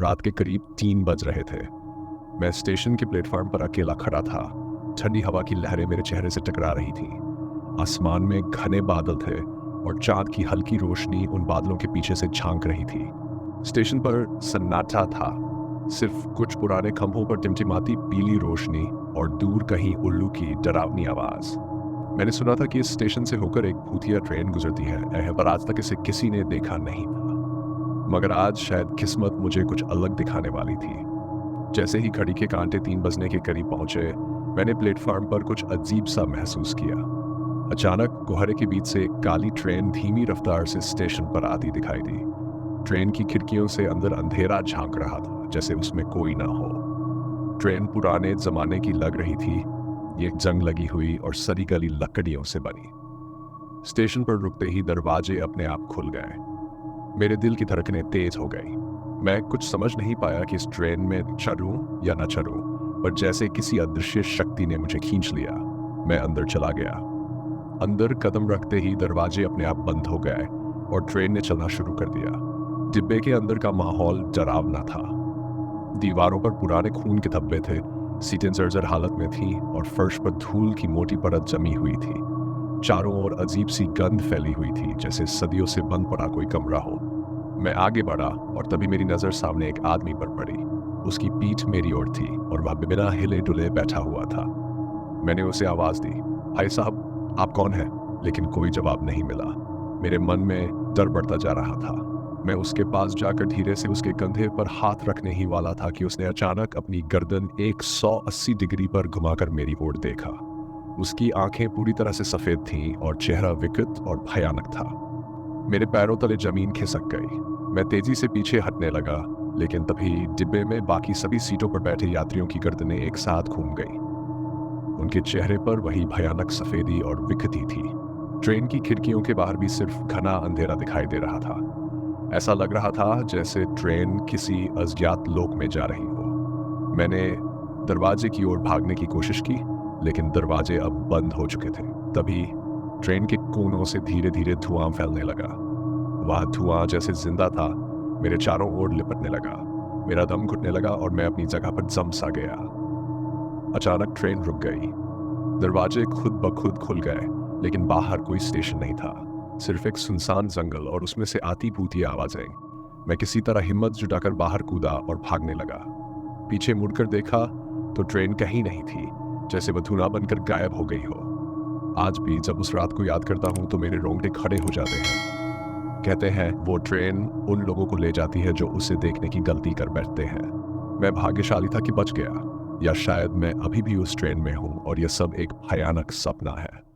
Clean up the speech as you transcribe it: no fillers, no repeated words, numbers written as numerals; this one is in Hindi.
रात के करीब 3 बज रहे थे। मैं स्टेशन के प्लेटफॉर्म पर अकेला खड़ा था। ठंडी हवा की लहरें मेरे चेहरे से टकरा रही थीं। आसमान में घने बादल थे और चांद की हल्की रोशनी उन बादलों के पीछे से झांक रही थी। स्टेशन पर सन्नाटा था। सिर्फ कुछ पुराने खंभों पर टिमटिमाती पीली रोशनी और दूर कहीं उल्लू की डरावनी आवाज। मैंने सुना था कि इस स्टेशन से होकर एक भूतिया ट्रेन गुजरती है, पर आज तक इसे किसी ने देखा नहीं था। मगर आज शायद किस्मत मुझे कुछ अलग दिखाने वाली थी। जैसे ही घड़ी के कांटे 3 बजने के करीब पहुंचे, मैंने प्लेटफॉर्म पर कुछ अजीब सा महसूस किया। अचानक कोहरे के बीच से एक काली ट्रेन धीमी रफ्तार से स्टेशन पर आती दिखाई दी। ट्रेन की खिड़कियों से अंदर अंधेरा झांक रहा था, जैसे उसमें कोई ना हो। ट्रेन पुराने जमाने की लग रही थी, ये जंग लगी हुई और सड़ी गली लकड़ियों से बनी। स्टेशन पर रुकते ही दरवाजे अपने आप खुल गए। मेरे दिल की धड़कनें तेज हो गई। मैं कुछ समझ नहीं पाया कि इस ट्रेन में चढ़ूं या न चढ़ूं, पर जैसे किसी अदृश्य शक्ति ने मुझे खींच लिया। मैं अंदर चला गया। अंदर कदम रखते ही दरवाजे अपने आप बंद हो गए और ट्रेन ने चलना शुरू कर दिया। डिब्बे के अंदर का माहौल डरावना था। दीवारों पर पुराने खून के धब्बे थे, सीटें जर्जर हालत में थीं और फर्श पर धूल की मोटी परत जमी हुई थी। चारों ओर अजीब सी गंध फैली हुई थी, जैसे सदियों से बंद पड़ा कोई कमरा हो। मैं आगे बढ़ा और तभी मेरी नज़र सामने एक आदमी पर पड़ी। उसकी पीठ मेरी ओर थी और वह बिना हिले डुले बैठा हुआ था। मैंने उसे आवाज़ दी, भाई साहब, आप कौन हैं? लेकिन कोई जवाब नहीं मिला। मेरे मन में डर बढ़ता जा रहा था। मैं उसके पास जाकर धीरे से उसके कंधे पर हाथ रखने ही वाला था कि उसने अचानक अपनी गर्दन 180 डिग्री पर घुमाकर मेरी ओर देखा। उसकी आंखें पूरी तरह से सफ़ेद थीं और चेहरा विकृत और भयानक था। मेरे पैरों तले जमीन खिसक गई। मैं तेजी से पीछे हटने लगा, लेकिन तभी डिब्बे में बाकी सभी सीटों पर बैठे यात्रियों की गर्दनें एक साथ घूम गई। उनके चेहरे पर वही भयानक सफेदी और विकृति थी। ट्रेन की खिड़कियों के बाहर भी सिर्फ घना अंधेरा दिखाई दे रहा था। ऐसा लग रहा था जैसे ट्रेन किसी अज्ञात लोक में जा रही हो। मैंने दरवाजे की ओर भागने की कोशिश की, लेकिन दरवाजे अब बंद हो चुके थे। तभी ट्रेन के कोनों से धीरे धीरे धुआं फैलने लगा। वह धुआं जैसे जिंदा था, मेरे चारों ओर लिपटने लगा। मेरा दम घुटने लगा और मैं अपनी जगह पर जम सा गया। अचानक ट्रेन रुक गई। दरवाजे खुद ब खुद खुल गए, लेकिन बाहर कोई स्टेशन नहीं था। सिर्फ एक सुनसान जंगल और उसमें से आती भूती आवाजें। मैं किसी तरह हिम्मत जुटाकर बाहर कूदा और भागने लगा। पीछे मुड़कर देखा तो ट्रेन कहीं नहीं थी, जैसे वह धुआं बनकर गायब हो गई हो। आज भी जब उस रात को याद करता हूं तो मेरे रोंगटे खड़े हो जाते हैं। कहते हैं वो ट्रेन उन लोगों को ले जाती है जो उसे देखने की गलती कर बैठते हैं। मैं भाग्यशाली था कि बच गया, या शायद मैं अभी भी उस ट्रेन में हूं और यह सब एक भयानक सपना है।